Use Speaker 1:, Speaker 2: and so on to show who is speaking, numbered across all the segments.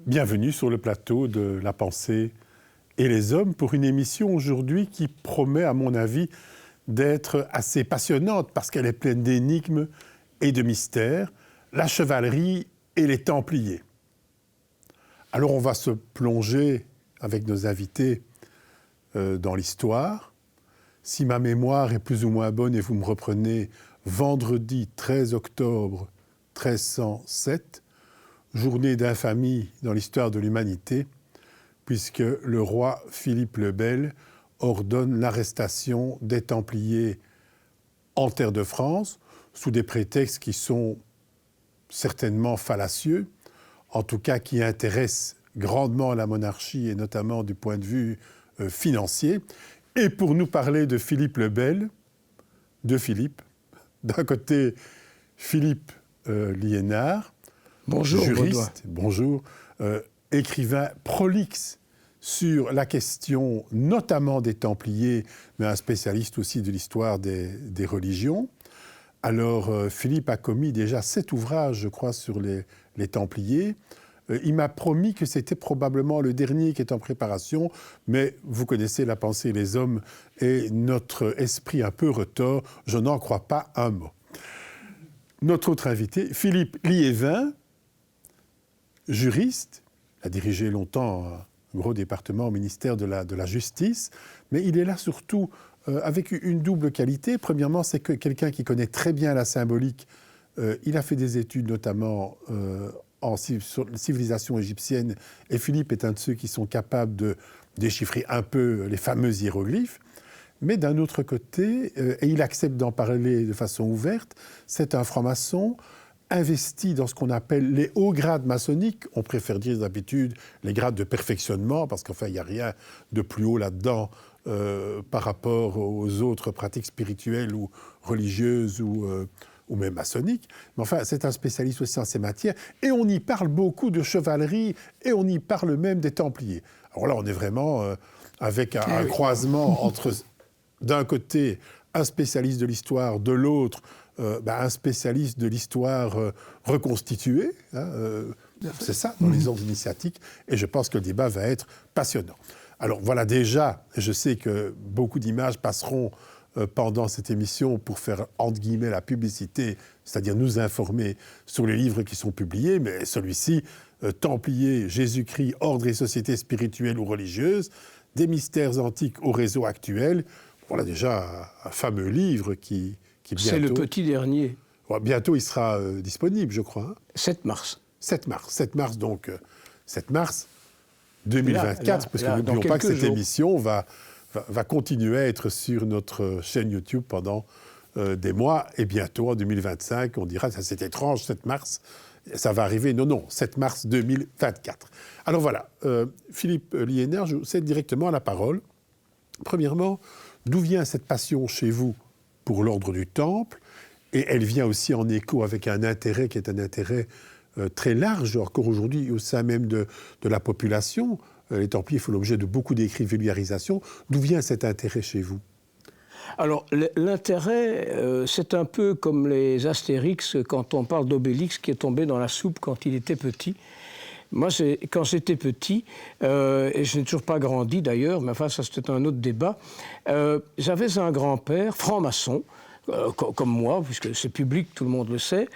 Speaker 1: Bienvenue sur le plateau de La Pensée et les Hommes pour une émission aujourd'hui qui promet, à mon avis, d'être assez passionnante parce qu'elle est pleine d'énigmes et de mystères, la chevalerie et les Templiers. Alors on va se plonger avec nos invités dans l'histoire. Si ma mémoire est plus ou moins bonne et vous me reprenez vendredi 13 octobre 1307, journée d'infamie dans l'histoire de l'humanité, puisque le roi Philippe le Bel ordonne l'arrestation des Templiers en terre de France, sous des prétextes qui sont certainement fallacieux, en tout cas qui intéressent grandement la monarchie, et notamment du point de vue financier. Et pour nous parler de Philippe le Bel, de Philippe, d'un côté Philippe Liénard,
Speaker 2: bonjour,
Speaker 1: juriste, bonjour, écrivain prolixe sur la question notamment des Templiers, mais un spécialiste aussi de l'histoire des religions. Alors, Philippe a commis déjà 7 ouvrages, je crois, sur les Templiers. Il m'a promis que c'était probablement le dernier qui est en préparation, mais vous connaissez La Pensée et les Hommes et notre esprit un peu retors, je n'en crois pas un mot. Notre autre invité, Philippe Liévin, juriste, a dirigé longtemps un gros département au ministère de la Justice, mais il est là surtout avec une double qualité. Premièrement, c'est que quelqu'un qui connaît très bien la symbolique. Il a fait des études notamment sur la civilisation égyptienne, et Philippe est un de ceux qui sont capables de déchiffrer un peu les fameux hiéroglyphes. Mais d'un autre côté, et il accepte d'en parler de façon ouverte, c'est un franc-maçon investi dans ce qu'on appelle les hauts grades maçonniques. On préfère dire d'habitude les grades de perfectionnement, parce qu'enfin, il n'y a rien de plus haut là-dedans par rapport aux autres pratiques spirituelles ou religieuses ou même maçonniques. Mais enfin, c'est un spécialiste aussi en ces matières. Et on y parle beaucoup de chevalerie, et on y parle même des Templiers. Alors là, on est vraiment avec un croisement entre, d'un côté, un spécialiste de l'histoire, de l'autre, un spécialiste de l'histoire reconstituée. C'est ça, dans les ordres initiatiques. Et je pense que le débat va être passionnant. Alors voilà, déjà, je sais que beaucoup d'images passeront pendant cette émission pour faire, entre guillemets, la publicité, c'est-à-dire nous informer sur les livres qui sont publiés, mais celui-ci, Templiers, Jésus-Christ, ordre et société spirituelle ou religieuse, des mystères antiques au réseau actuel. Voilà déjà un fameux livre qui bientôt...
Speaker 2: C'est le petit dernier.
Speaker 1: Bientôt, il sera disponible, je crois.
Speaker 2: 7 mars.
Speaker 1: 7 mars, donc 7 mars 2024, parce que n'oublions pas que cette émission va continuer à être sur notre chaîne YouTube pendant des mois, et bientôt, en 2025, on dira, ça c'est étrange, 7 mars, ça va arriver. Non, 7 mars 2024. Alors voilà, Philippe Liénard, je vous cède directement la parole. Premièrement, d'où vient cette passion chez vous pour l'ordre du Temple? Et elle vient aussi en écho avec un intérêt qui est un intérêt très large, encore aujourd'hui, au sein même de la population. Les Templiers font l'objet de beaucoup d'écrits de vulgarisation. D'où vient cet intérêt chez vous?
Speaker 2: Alors, l'intérêt, c'est un peu comme les Astérix, quand on parle d'Obélix qui est tombé dans la soupe quand il était petit. Moi, quand j'étais petit, et je n'ai toujours pas grandi d'ailleurs, mais enfin, ça c'était un autre débat, j'avais un grand-père, franc-maçon, comme moi, puisque c'est public, tout le monde le sait,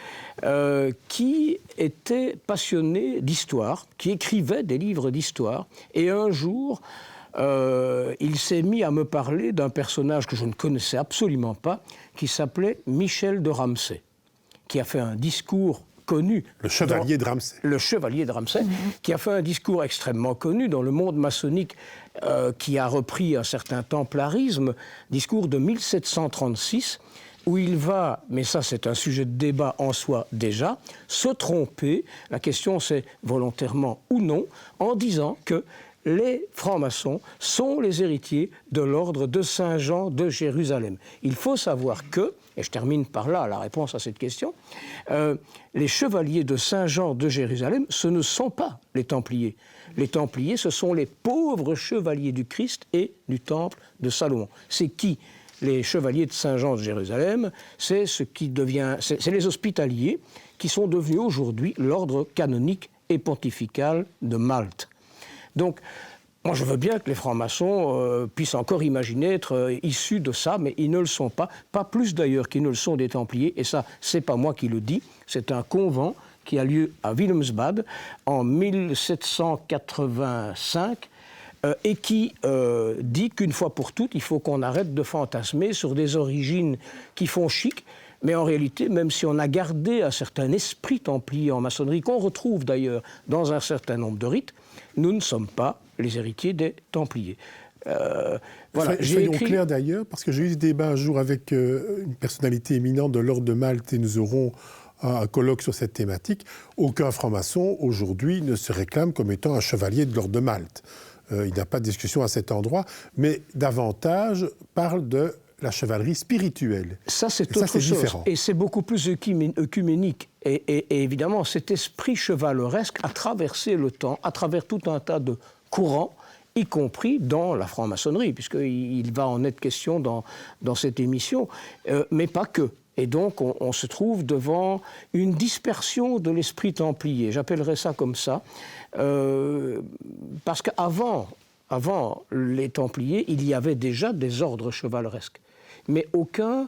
Speaker 2: qui était passionné d'histoire, qui écrivait des livres d'histoire. Et un jour, il s'est mis à me parler d'un personnage que je ne connaissais absolument pas, qui s'appelait Michel de Ramsay, qui a fait un discours connu.
Speaker 1: Le chevalier de Ramsay.
Speaker 2: Le chevalier de Ramsay, qui a fait un discours extrêmement connu dans le monde maçonnique, qui a repris un certain templarisme, discours de 1736, où il va, mais ça c'est un sujet de débat en soi déjà, se tromper, la question c'est volontairement ou non, en disant que les francs-maçons sont les héritiers de l'ordre de Saint-Jean de Jérusalem. Il faut savoir que, et je termine par là la réponse à cette question, les chevaliers de Saint-Jean de Jérusalem, ce ne sont pas les Templiers. Les Templiers, ce sont les pauvres chevaliers du Christ et du Temple de Salomon. C'est qui? Les chevaliers de Saint-Jean de Jérusalem, c'est les hospitaliers qui sont devenus aujourd'hui l'ordre canonique et pontificale de Malte. Donc, moi, je veux bien que les francs-maçons puissent encore imaginer être issus de ça, mais ils ne le sont pas. Pas plus d'ailleurs qu'ils ne le sont des Templiers. Et ça, c'est pas moi qui le dis. C'est un convent qui a lieu à Wilhelmsbad en 1785 et qui dit qu'une fois pour toutes, il faut qu'on arrête de fantasmer sur des origines qui font chic. Mais en réalité, même si on a gardé un certain esprit templier en maçonnerie, qu'on retrouve d'ailleurs dans un certain nombre de rites, nous ne sommes pas les héritiers des Templiers.
Speaker 1: Voilà, soyons clairs d'ailleurs, parce que j'ai eu ce débat un jour avec une personnalité éminente de l'ordre de Malte et nous aurons un colloque sur cette thématique. Aucun franc-maçon aujourd'hui ne se réclame comme étant un chevalier de l'ordre de Malte. Il n'y a pas de discussion à cet endroit, mais davantage parle de la chevalerie spirituelle.
Speaker 2: Ça, c'est autre chose. Différent. Et c'est beaucoup plus œcuménique. Et évidemment, cet esprit chevaleresque a traversé le temps, à travers tout un tas de courants, y compris dans la franc-maçonnerie, puisqu'il va en être question dans cette émission, mais pas que. Et donc, on se trouve devant une dispersion de l'esprit templier. J'appellerais ça comme ça, parce qu'avant les Templiers, il y avait déjà des ordres chevaleresques. Mais aucun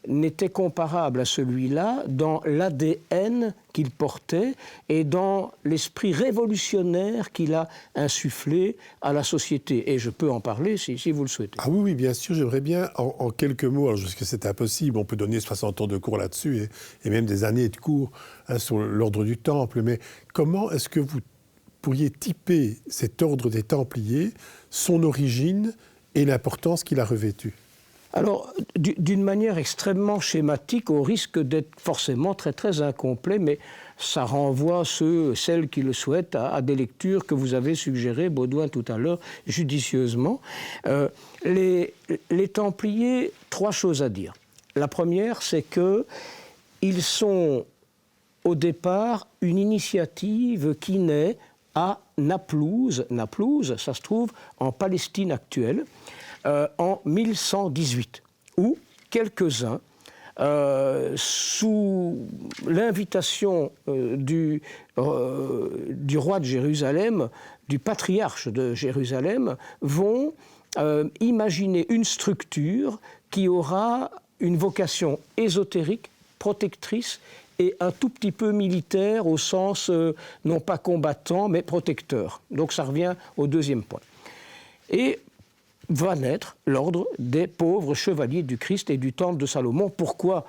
Speaker 2: n'était comparable à celui-là dans l'ADN qu'il portait et dans l'esprit révolutionnaire qu'il a insufflé à la société. Et je peux en parler si vous le souhaitez.
Speaker 1: Ah oui, bien sûr, j'aimerais bien, en quelques mots, alors je sais que c'est impossible, on peut donner 60 ans de cours là-dessus et même des années de cours sur l'ordre du Temple, mais comment est-ce que vous pourriez typer cet ordre des Templiers, son origine et l'importance qu'il a revêtue?
Speaker 2: Alors, d'une manière extrêmement schématique, au risque d'être forcément très très incomplet, mais ça renvoie celles qui le souhaitent à des lectures que vous avez suggérées, Baudouin tout à l'heure, judicieusement. Les Templiers, trois choses à dire. La première, c'est qu'ils sont au départ une initiative qui naît à Naplouse. Naplouse, ça se trouve en Palestine actuelle, en 1118, où quelques-uns, sous l'invitation du roi de Jérusalem, du patriarche de Jérusalem, vont imaginer une structure qui aura une vocation ésotérique, protectrice, et un tout petit peu militaire au sens, non pas combattant, mais protecteur. Donc ça revient au deuxième point. Et va naître l'ordre des pauvres chevaliers du Christ et du Temple de Salomon. Pourquoi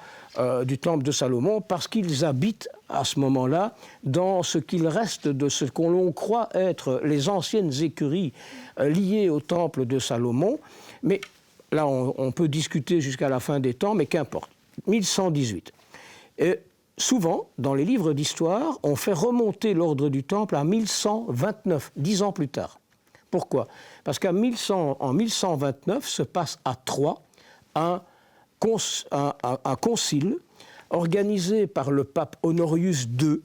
Speaker 2: du Temple de Salomon? Parce qu'ils habitent à ce moment-là dans ce qu'il reste de ce qu'on croit être les anciennes écuries liées au Temple de Salomon. Mais là, on peut discuter jusqu'à la fin des temps, mais qu'importe. 1118. Souvent, dans les livres d'histoire, on fait remonter l'ordre du Temple à 1129, 10 ans plus tard. Pourquoi? Parce qu'en 1129 se passe à Troyes un concile organisé par le pape Honorius II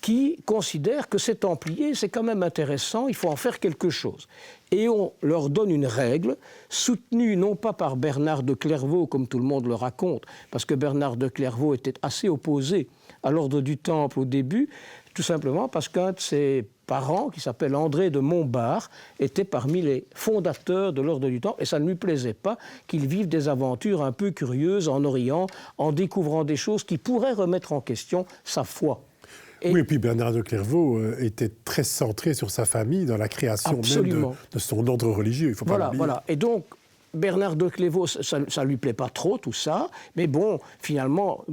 Speaker 2: qui considère que ces Templiers, c'est quand même intéressant, il faut en faire quelque chose. Et on leur donne une règle, soutenue non pas par Bernard de Clairvaux, comme tout le monde le raconte, parce que Bernard de Clairvaux était assez opposé à l'ordre du Temple au début, tout simplement parce qu'un de ses parents, qui s'appelle André de Montbard, était parmi les fondateurs de l'ordre du Temple, et ça ne lui plaisait pas qu'il vive des aventures un peu curieuses en Orient, en découvrant des choses qui pourraient remettre en question sa foi.
Speaker 1: Oui, et puis Bernard de Clairvaux était très centré sur sa famille dans la création même de son ordre religieux, il ne faut pas l'oublier.
Speaker 2: Voilà. Et donc, Bernard de Clairvaux, ça ne lui plaît pas trop, tout ça, mais bon, finalement,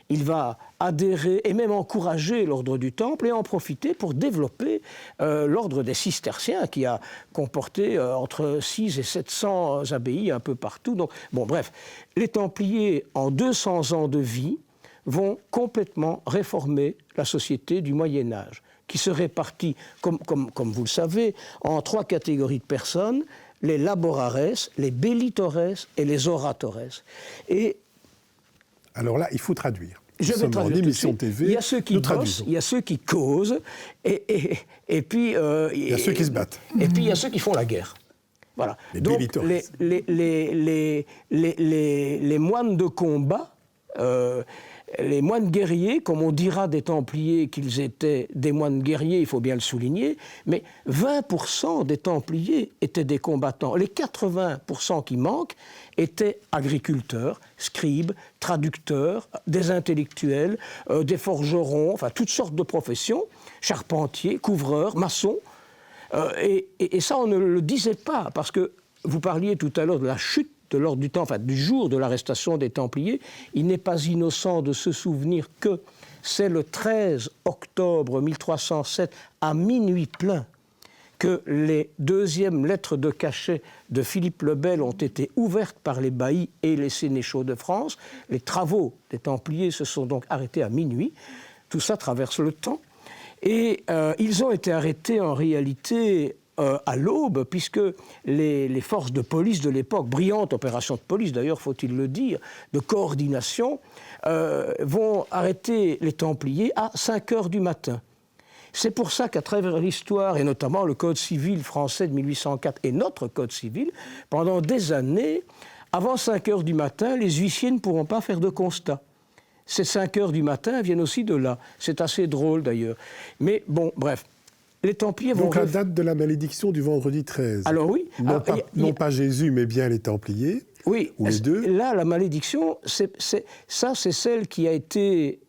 Speaker 2: il va adhérer et même encourager l'ordre du Temple et en profiter pour développer l'ordre des cisterciens qui a comporté entre 600 et 700 abbayes un peu partout. Donc, bon, bref, les Templiers, en 200 ans de vie, vont complètement réformer la société du Moyen-Âge, qui se répartit, comme vous le savez, en 3 catégories de personnes, les laborares, les bellitores et les oratores. Et
Speaker 1: alors là, il faut traduire.
Speaker 2: Je vais traduire tout de suite. TV, il y a ceux qui bossent, il y a ceux qui causent, et puis... il y
Speaker 1: a ceux qui se battent.
Speaker 2: Et puis il y a ceux qui font la guerre. Voilà.
Speaker 1: Les
Speaker 2: donc
Speaker 1: bellitores.
Speaker 2: Les moines de combat les moines guerriers, comme on dira des Templiers qu'ils étaient des moines guerriers, il faut bien le souligner, mais 20% des Templiers étaient des combattants. Les 80% qui manquent étaient agriculteurs, scribes, traducteurs, des intellectuels, des forgerons, enfin toutes sortes de professions, charpentiers, couvreurs, maçons. Et ça, on ne le disait pas, parce que vous parliez tout à l'heure de la chute de l'ordre du temps, enfin du jour de l'arrestation des Templiers. Il n'est pas innocent de se souvenir que c'est le 13 octobre 1307, à minuit plein, que les deuxièmes lettres de cachet de Philippe le Bel ont été ouvertes par les baillis et les sénéchaux de France. Les travaux des Templiers se sont donc arrêtés à minuit. Tout ça traverse le temps. Et ils ont été arrêtés en réalité à l'aube, puisque les forces de police de l'époque, brillante opération de police d'ailleurs, faut-il le dire, de coordination, vont arrêter les Templiers à 5 heures du matin. C'est pour ça qu'à travers l'histoire, et notamment le Code civil français de 1804 et notre Code civil, pendant des années, avant 5 heures du matin, les huissiers ne pourront pas faire de constat. Ces 5 heures du matin viennent aussi de là. C'est assez drôle d'ailleurs. Mais bon, bref. Les Templiers vont...
Speaker 1: Donc la date de la malédiction du vendredi 13.
Speaker 2: Alors oui.
Speaker 1: Non pas Jésus, mais bien les Templiers.
Speaker 2: Oui.
Speaker 1: Ou les deux.
Speaker 2: Là, la malédiction, c'est celle qui a été...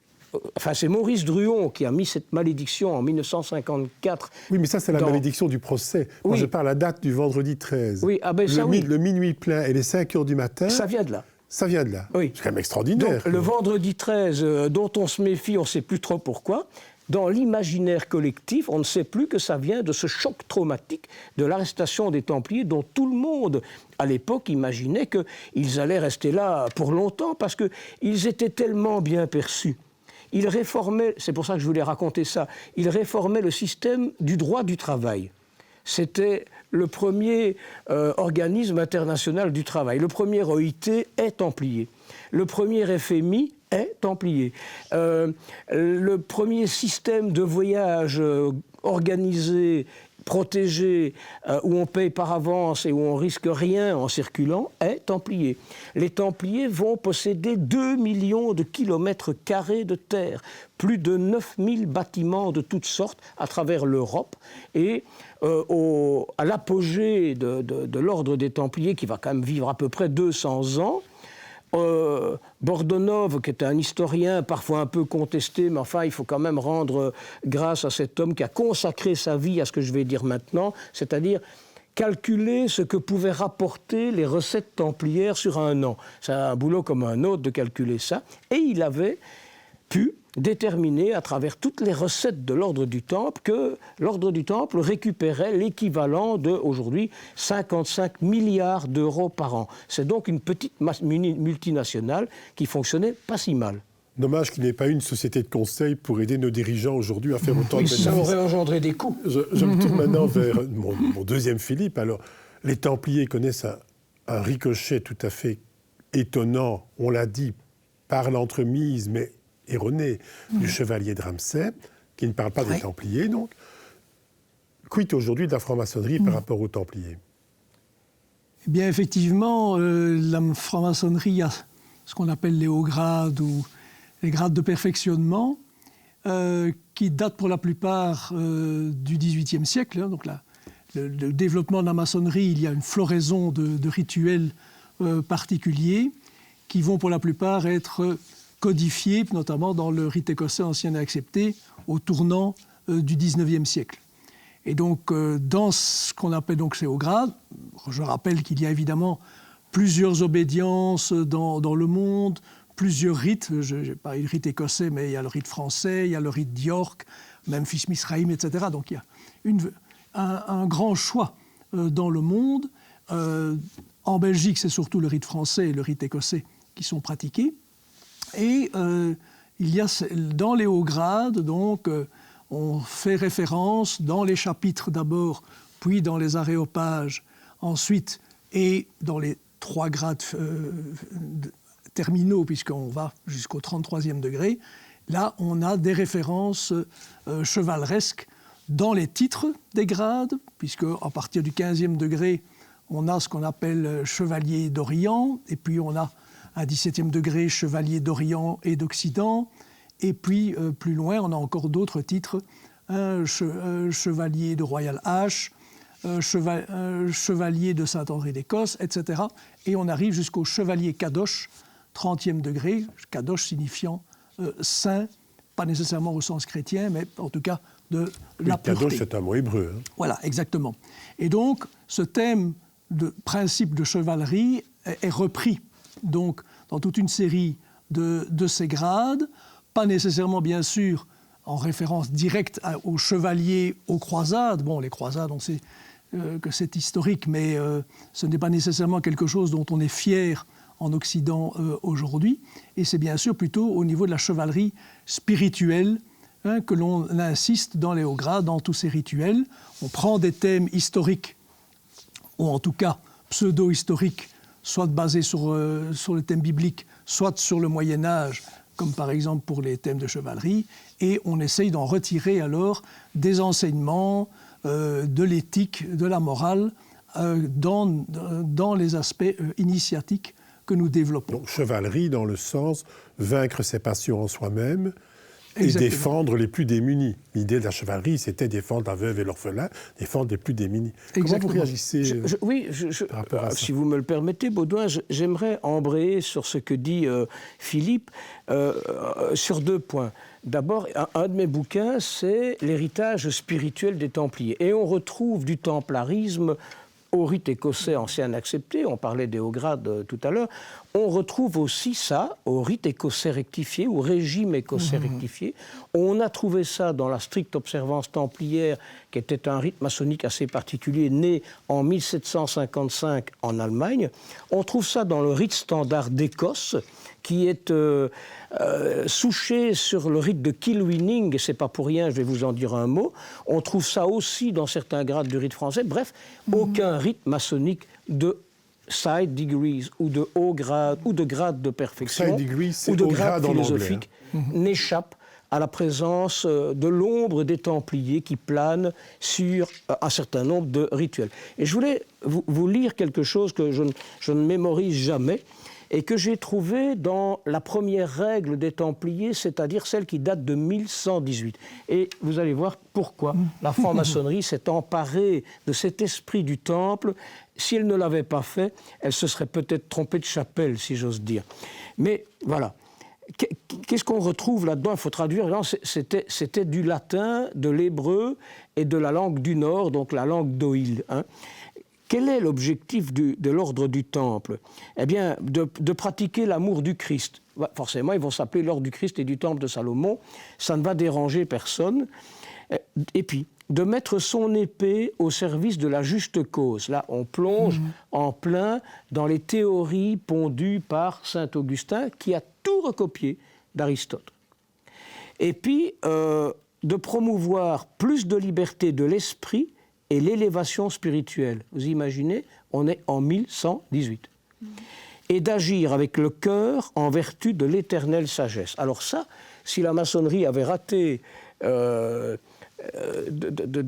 Speaker 2: Enfin, c'est Maurice Druon qui a mis cette malédiction en 1954.
Speaker 1: Oui, mais ça, c'est la malédiction du procès. Moi, je parle de la date du vendredi 13.
Speaker 2: Oui,
Speaker 1: le minuit plein et les 5 heures du matin...
Speaker 2: Ça vient de là.
Speaker 1: Ça vient de là.
Speaker 2: Oui.
Speaker 1: C'est quand même extraordinaire.
Speaker 2: Donc, le vendredi 13, dont on se méfie, on ne sait plus trop pourquoi, dans l'imaginaire collectif, on ne sait plus que ça vient de ce choc traumatique de l'arrestation des Templiers, dont tout le monde, à l'époque, imaginait qu'ils allaient rester là pour longtemps, parce qu'ils étaient tellement bien perçus. Ils réformaient, c'est pour ça que je voulais raconter ça, ils réformaient le système du droit du travail. C'était le premier organisme international du travail. Le premier OIT est Templier. Le premier FMI est Templier. Le premier système de voyage organisé, protégé, où on paye par avance et où on risque rien en circulant, est Templier. Les Templiers vont posséder 2 millions de kilomètres carrés de terre, plus de 9000 bâtiments de toutes sortes à travers l'Europe, et à l'apogée de l'ordre des Templiers, qui va quand même vivre à peu près 200 ans, Bordonov, qui est un historien parfois un peu contesté, mais enfin il faut quand même rendre grâce à cet homme qui a consacré sa vie à ce que je vais dire maintenant, c'est-à-dire calculer ce que pouvaient rapporter les recettes templières sur un an. C'est un boulot comme un autre de calculer ça, et il avait pu déterminer à travers toutes les recettes de l'ordre du Temple que l'ordre du Temple récupérait l'équivalent de, aujourd'hui, 55 milliards d'euros par an. C'est donc une petite multinationale qui fonctionnait pas si mal.
Speaker 1: Dommage qu'il n'y ait pas eu une société de conseil pour aider nos dirigeants aujourd'hui à faire autant de bénéfices.
Speaker 2: Ça aurait engendré des coûts.
Speaker 1: Je me tourne maintenant vers mon deuxième Philippe. Alors, les Templiers connaissent un ricochet tout à fait étonnant, on l'a dit, par l'entremise, mais erroné, du chevalier de Ramsay, qui ne parle pas des Templiers, donc. Quid aujourd'hui de la franc-maçonnerie par rapport aux Templiers ?
Speaker 3: Eh bien, effectivement, la franc-maçonnerie a ce qu'on appelle les hauts grades ou les grades de perfectionnement, qui datent pour la plupart du XVIIIe siècle. Hein, donc le développement de la maçonnerie, il y a une floraison de rituels particuliers qui vont pour la plupart être codifiés, notamment dans le rite écossais ancien et accepté, au tournant du XIXe siècle. Et donc, dans ce qu'on appelle donc ces hauts grades, je rappelle qu'il y a évidemment plusieurs obédiences dans le monde, plusieurs rites. Je n'ai pas eu le rite écossais, mais il y a le rite français, il y a le rite d'York, Memphis Misraïm, etc. Donc il y a un grand choix dans le monde. En Belgique, c'est surtout le rite français et le rite écossais qui sont pratiqués. Et il y a dans les hauts grades, donc, on fait référence dans les chapitres d'abord, puis dans les aréopages, ensuite, et dans les 3 grades terminaux, puisqu'on va jusqu'au 33e degré. Là, on a des références chevaleresques dans les titres des grades, puisque à partir du 15e degré, on a ce qu'on appelle chevalier d'Orient, et puis on a un 17e degré chevalier d'Orient et d'Occident. Et puis, plus loin, on a encore d'autres titres, chevalier de Royal H, chevalier de Saint-André d'Écosse, etc. Et on arrive jusqu'au chevalier Kadosh, 30e degré, Kadosh signifiant saint, pas nécessairement au sens chrétien, mais en tout cas de la pureté.
Speaker 1: Kadosh, c'est un mot hébreu. Hein.
Speaker 3: Voilà, exactement. Et donc, ce thème de principe de chevalerie est repris donc, dans toute une série de ces grades, pas nécessairement, bien sûr, en référence directe aux chevaliers aux croisades. Bon, les croisades, on sait que c'est historique, mais ce n'est pas nécessairement quelque chose dont on est fier en Occident aujourd'hui. Et c'est bien sûr plutôt au niveau de la chevalerie spirituelle que l'on insiste dans les hauts grades, dans tous ces rituels. On prend des thèmes historiques, ou en tout cas pseudo-historiques, soit basés sur le thème biblique, soit sur le Moyen-Âge, comme par exemple pour les thèmes de chevalerie, et on essaye d'en retirer alors des enseignements, de l'éthique, de la morale, dans les aspects initiatiques que nous développons.
Speaker 1: Donc chevalerie dans le sens vaincre ses passions en soi-même, et
Speaker 3: Exactement.
Speaker 1: défendre les plus démunis. L'idée de la chevalerie, c'était défendre la veuve et l'orphelin, défendre les plus démunis.
Speaker 3: Exactement.
Speaker 1: Comment vous réagissez par rapport à ça?
Speaker 2: Si vous me le permettez, Baudouin, j'aimerais embrayer sur ce que dit Philippe sur 2 points. D'abord, un de mes bouquins, c'est l'héritage spirituel des Templiers. Et on retrouve du templarisme au rite écossais ancien accepté, on parlait des hauts grades tout à l'heure, on retrouve aussi ça au rite écossais rectifié, au régime écossais rectifié. On a trouvé ça dans la stricte observance templière, qui était un rite maçonnique assez particulier, né en 1755 en Allemagne. On trouve ça dans le rite standard d'Écosse, qui est souché sur le rite de Kilwinning, et c'est pas pour rien, je vais vous en dire un mot. On trouve ça aussi dans certains grades du rite français. Bref, aucun rite maçonnique de side degrees ou de haut grade ou de grade de perfection ou de grade philosophique n'échappe à la présence de l'ombre des Templiers qui plane sur un certain nombre de rituels. Et je voulais vous lire quelque chose que je ne mémorise jamais, et que j'ai trouvé dans la première règle des Templiers, c'est-à-dire celle qui date de 1118. Et vous allez voir pourquoi la franc-maçonnerie s'est emparée de cet esprit du Temple. Si elle ne l'avait pas fait, elle se serait peut-être trompée de chapelle, si j'ose dire. Mais voilà. Qu'est-ce qu'on retrouve là-dedans? Il faut traduire. C'était du latin, de l'hébreu et de la langue du Nord, donc la langue d'Oïl. Quel est l'objectif de l'ordre du Temple? Eh bien, de pratiquer l'amour du Christ. Forcément, ils vont s'appeler l'ordre du Christ et du Temple de Salomon. Ça ne va déranger personne. Et puis, de mettre son épée au service de la juste cause. Là, on plonge en plein dans les théories pondues par saint Augustin, qui a tout recopié d'Aristote. Et puis, de promouvoir plus de liberté de l'esprit et l'élévation spirituelle. Vous imaginez, on est en 1118. Et d'agir avec le cœur en vertu de l'éternelle sagesse. Alors ça, si la maçonnerie avait raté de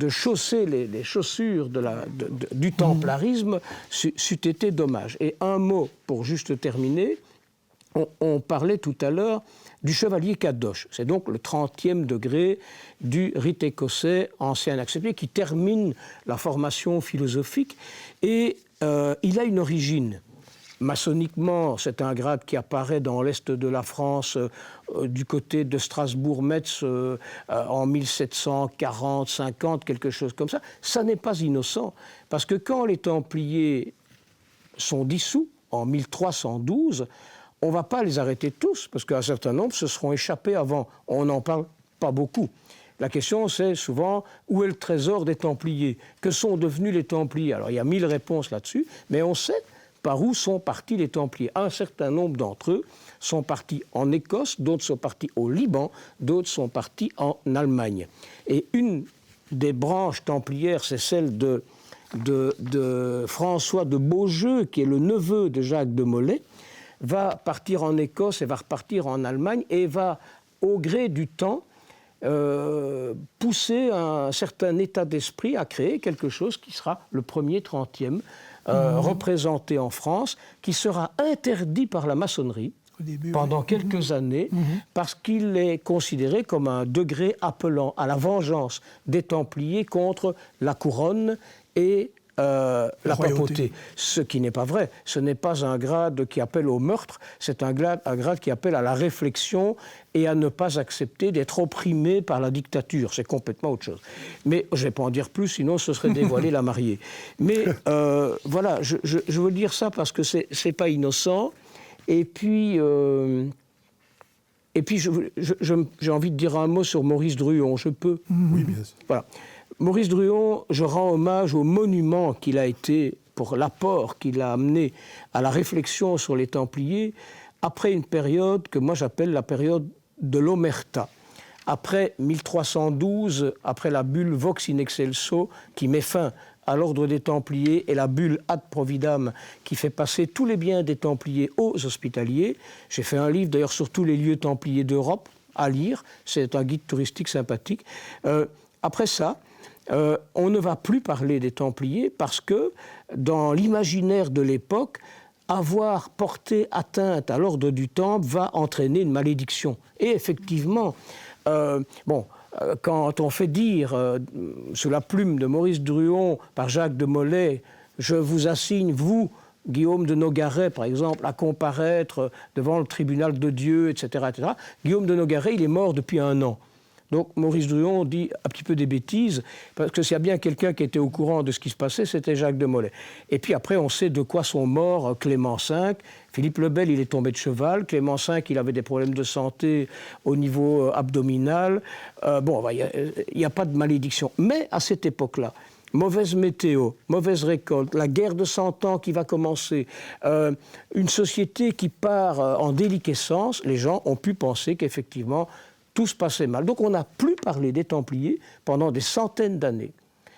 Speaker 2: chausser les chaussures du templarisme, c'eût été dommage. Et un mot pour juste terminer, on parlait tout à l'heure du chevalier Kadosh. C'est donc le 30e degré du rite écossais ancien accepté qui termine la formation philosophique. Et il a une origine. Maçonniquement, c'est un grade qui apparaît dans l'est de la France, du côté de Strasbourg-Metz, en 1740-50, quelque chose comme ça. Ça n'est pas innocent, parce que quand les Templiers sont dissous, en 1312, on ne va pas les arrêter tous, parce qu'un certain nombre se seront échappés avant. On n'en parle pas beaucoup. La question, c'est souvent, où est le trésor des Templiers? Que sont devenus les Templiers? Alors, il y a 1000 réponses là-dessus, mais on sait par où sont partis les Templiers. Un certain nombre d'entre eux sont partis en Écosse, d'autres sont partis au Liban, d'autres sont partis en Allemagne. Et une des branches templières, c'est celle de François de Beaujeu, qui est le neveu de Jacques de Molay, va partir en Écosse et va repartir en Allemagne et va, au gré du temps, pousser un certain état d'esprit à créer quelque chose qui sera le premier 30e représenté en France, qui sera interdit par la maçonnerie pendant quelques années, parce qu'il est considéré comme un degré appelant à la vengeance des Templiers contre la couronne et la papauté. Ce qui n'est pas vrai. Ce n'est pas un grade qui appelle au meurtre, c'est un grade qui appelle à la réflexion et à ne pas accepter d'être opprimé par la dictature. C'est complètement autre chose. Mais je ne vais pas en dire plus, sinon ce serait dévoiler la mariée. Mais voilà, je veux dire ça parce que ce n'est pas innocent. Et puis j'ai envie de dire un mot sur Maurice Druon, je peux.
Speaker 1: Oui, bien sûr.
Speaker 2: Voilà. Maurice Druon, je rends hommage au monument qu'il a été, pour l'apport qu'il a amené à la réflexion sur les Templiers, après une période que moi j'appelle la période de l'omerta. Après 1312, après la bulle Vox in excelso, qui met fin à l'ordre des Templiers, et la bulle Ad Providam, qui fait passer tous les biens des Templiers aux hospitaliers. J'ai fait un livre d'ailleurs sur tous les lieux Templiers d'Europe, à lire, c'est un guide touristique sympathique. Après ça, on ne va plus parler des Templiers parce que, dans l'imaginaire de l'époque, avoir porté atteinte à l'ordre du Temple va entraîner une malédiction. Et effectivement, quand on fait dire, sous la plume de Maurice Druon par Jacques de Molay, « Je vous assigne, vous, Guillaume de Nogaret, par exemple, à comparaître devant le tribunal de Dieu, etc. etc. » Guillaume de Nogaret, il est mort depuis 1 an. Donc Maurice Druon dit un petit peu des bêtises, parce que s'il y a bien quelqu'un qui était au courant de ce qui se passait, c'était Jacques de Molay. Et puis après, on sait de quoi sont morts Clément V. Philippe le Bel, il est tombé de cheval. Clément V, il avait des problèmes de santé au niveau abdominal. Il n'y a pas de malédiction. Mais à cette époque-là, mauvaise météo, mauvaise récolte, la guerre de 100 ans qui va commencer, une société qui part en déliquescence, les gens ont pu penser qu'effectivement, tout se passait mal. Donc on n'a plus parlé des Templiers pendant des centaines d'années.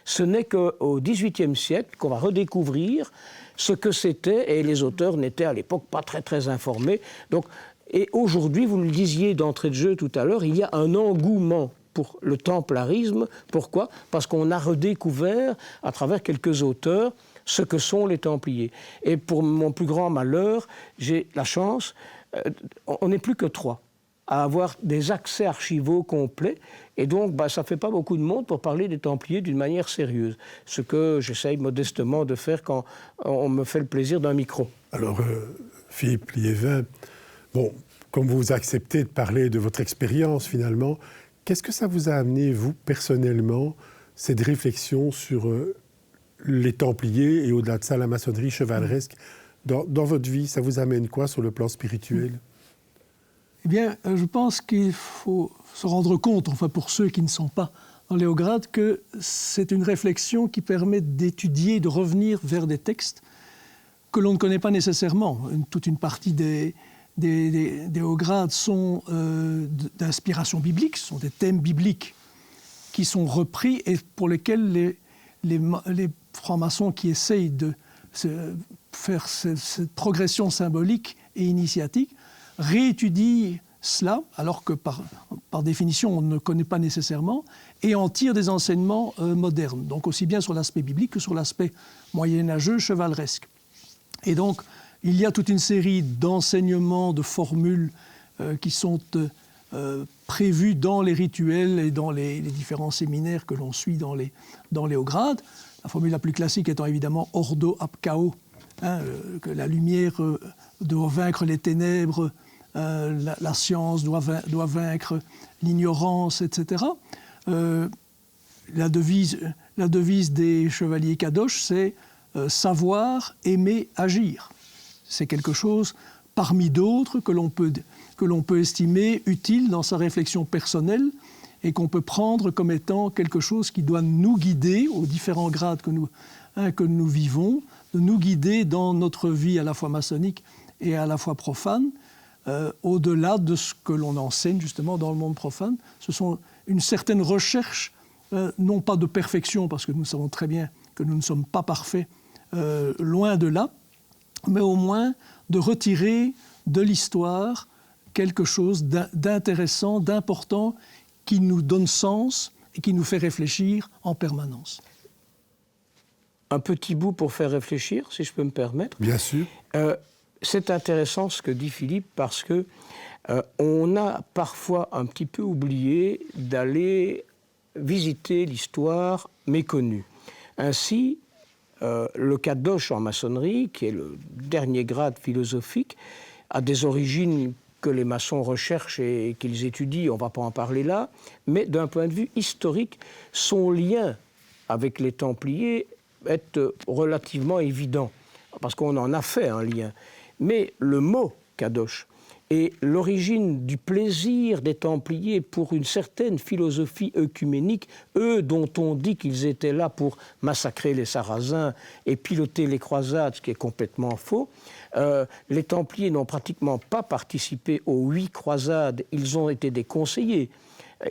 Speaker 2: Ce n'est qu'au XVIIIe siècle qu'on va redécouvrir ce que c'était, et les auteurs n'étaient à l'époque pas très très informés. Donc, et aujourd'hui, vous le disiez d'entrée de jeu tout à l'heure, il y a un engouement pour le templarisme. Pourquoi ? Parce qu'on a redécouvert, à travers quelques auteurs, ce que sont les Templiers. Et pour mon plus grand malheur, j'ai la chance, on n'est plus que 3. À avoir des accès archivaux complets. Et donc, ça ne fait pas beaucoup de monde pour parler des Templiers d'une manière sérieuse. Ce que j'essaye modestement de faire quand on me fait le plaisir d'un micro.
Speaker 1: Alors, Philippe Liévin, comme vous acceptez de parler de votre expérience finalement, qu'est-ce que ça vous a amené, vous, personnellement, cette réflexion sur les Templiers et au-delà de ça, la maçonnerie chevaleresque dans votre vie, ça vous amène quoi sur le plan spirituel ?
Speaker 3: Eh bien, je pense qu'il faut se rendre compte, enfin pour ceux qui ne sont pas dans Léograde, que c'est une réflexion qui permet d'étudier, de revenir vers des textes que l'on ne connaît pas nécessairement. Toute une partie des hauts grades sont d'inspiration biblique, ce sont des thèmes bibliques qui sont repris et pour lesquels les francs-maçons qui essayent de faire cette progression symbolique et initiatique réétudie cela, alors que par définition on ne connaît pas nécessairement, et en tire des enseignements modernes, donc aussi bien sur l'aspect biblique que sur l'aspect moyenâgeux, chevaleresque. Et donc il y a toute une série d'enseignements, de formules qui sont prévus dans les rituels et dans les différents séminaires que l'on suit dans les hauts grades. La formule la plus classique étant évidemment Ordo ab Chaos, que la lumière doit vaincre les ténèbres, la science doit vaincre l'ignorance, etc. La devise des chevaliers Kadosh, c'est savoir, aimer, agir. C'est quelque chose parmi d'autres que l'on peut estimer utile dans sa réflexion personnelle et qu'on peut prendre comme étant quelque chose qui doit nous guider aux différents grades que nous vivons, de nous guider dans notre vie à la fois maçonnique et à la fois profane, au-delà de ce que l'on enseigne justement dans le monde profane. Ce sont une certaine recherche, non pas de perfection, parce que nous savons très bien que nous ne sommes pas parfaits, loin de là, mais au moins de retirer de l'histoire quelque chose d'intéressant, d'important, qui nous donne sens et qui nous fait réfléchir en permanence.
Speaker 2: un petit bout pour faire réfléchir, si je peux me permettre.
Speaker 1: Bien sûr.
Speaker 2: C'est intéressant ce que dit Philippe parce que on a parfois un petit peu oublié d'aller visiter l'histoire méconnue. Ainsi, le kadosh en maçonnerie, qui est le dernier grade philosophique, a des origines que les maçons recherchent et qu'ils étudient, on ne va pas en parler là, mais d'un point de vue historique, son lien avec les Templiers est relativement évident, parce qu'on en a fait un lien. Mais le mot kadosh et l'origine du plaisir des Templiers pour une certaine philosophie œcuménique, eux dont on dit qu'ils étaient là pour massacrer les Sarrasins et piloter les croisades, ce qui est complètement faux. Les Templiers n'ont pratiquement pas participé aux 8 croisades, ils ont été des conseillers.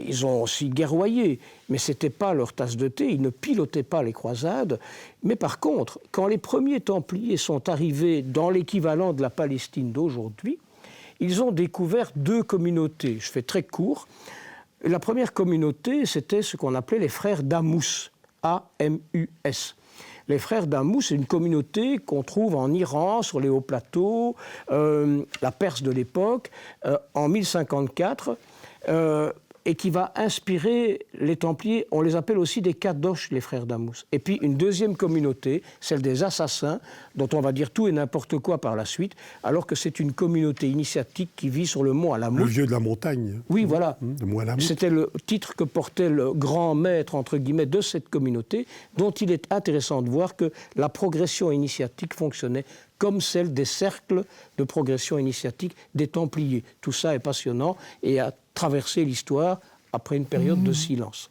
Speaker 2: Ils ont aussi guerroyé, mais ce n'était pas leur tasse de thé, ils ne pilotaient pas les croisades. Mais par contre, quand les premiers Templiers sont arrivés dans l'équivalent de la Palestine d'aujourd'hui, ils ont découvert 2 communautés. Je fais très court. La première communauté, c'était ce qu'on appelait les frères d'Amous, A-M-U-S. Les frères d'Amous, c'est une communauté qu'on trouve en Iran, sur les hauts plateaux, la Perse de l'époque, en 1054, et qui va inspirer les Templiers. On les appelle aussi des kadosh, les frères d'Amous. Et puis une deuxième communauté, celle des assassins, dont on va dire tout et n'importe quoi par la suite, alors que c'est une communauté initiatique qui vit sur le mont Alamout.
Speaker 1: Le vieux de la montagne.
Speaker 2: Oui, voilà.
Speaker 1: Le mont Alamout.
Speaker 2: C'était le titre que portait le grand maître, entre guillemets, de cette communauté, dont il est intéressant de voir que la progression initiatique fonctionnait comme celle des cercles de progression initiatique des Templiers. Tout ça est passionnant et a traversé l'histoire après une période de silence.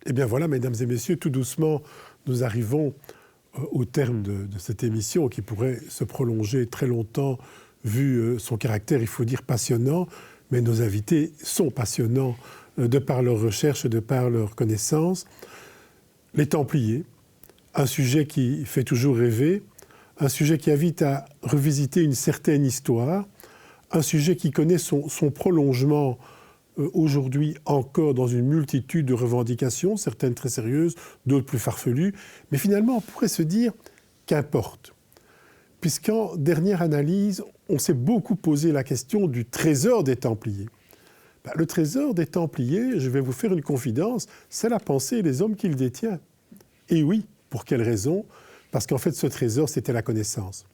Speaker 1: Eh bien voilà, mesdames et messieurs, tout doucement, nous arrivons au terme de cette émission qui pourrait se prolonger très longtemps vu son caractère, il faut dire, passionnant. Mais nos invités sont passionnants de par leur recherche, de par leur connaissance. Les Templiers, un sujet qui fait toujours rêver, un sujet qui invite à revisiter une certaine histoire, un sujet qui connaît son prolongement aujourd'hui encore dans une multitude de revendications, certaines très sérieuses, d'autres plus farfelues, mais finalement on pourrait se dire qu'importe. Puisqu'en dernière analyse, on s'est beaucoup posé la question du trésor des Templiers. Le trésor des Templiers, je vais vous faire une confidence, c'est la pensée et les hommes qui le détiennent. Et oui, pour quelle raison ? Parce qu'en fait, ce trésor, c'était la connaissance.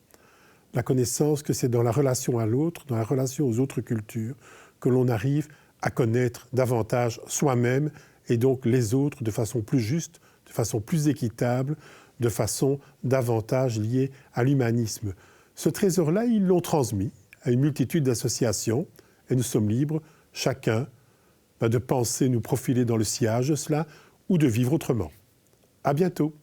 Speaker 1: La connaissance que c'est dans la relation à l'autre, dans la relation aux autres cultures, que l'on arrive à connaître davantage soi-même et donc les autres de façon plus juste, de façon plus équitable, de façon davantage liée à l'humanisme. Ce trésor-là, ils l'ont transmis à une multitude d'associations et nous sommes libres, chacun, de penser nous profiler dans le sillage de cela ou de vivre autrement. À bientôt.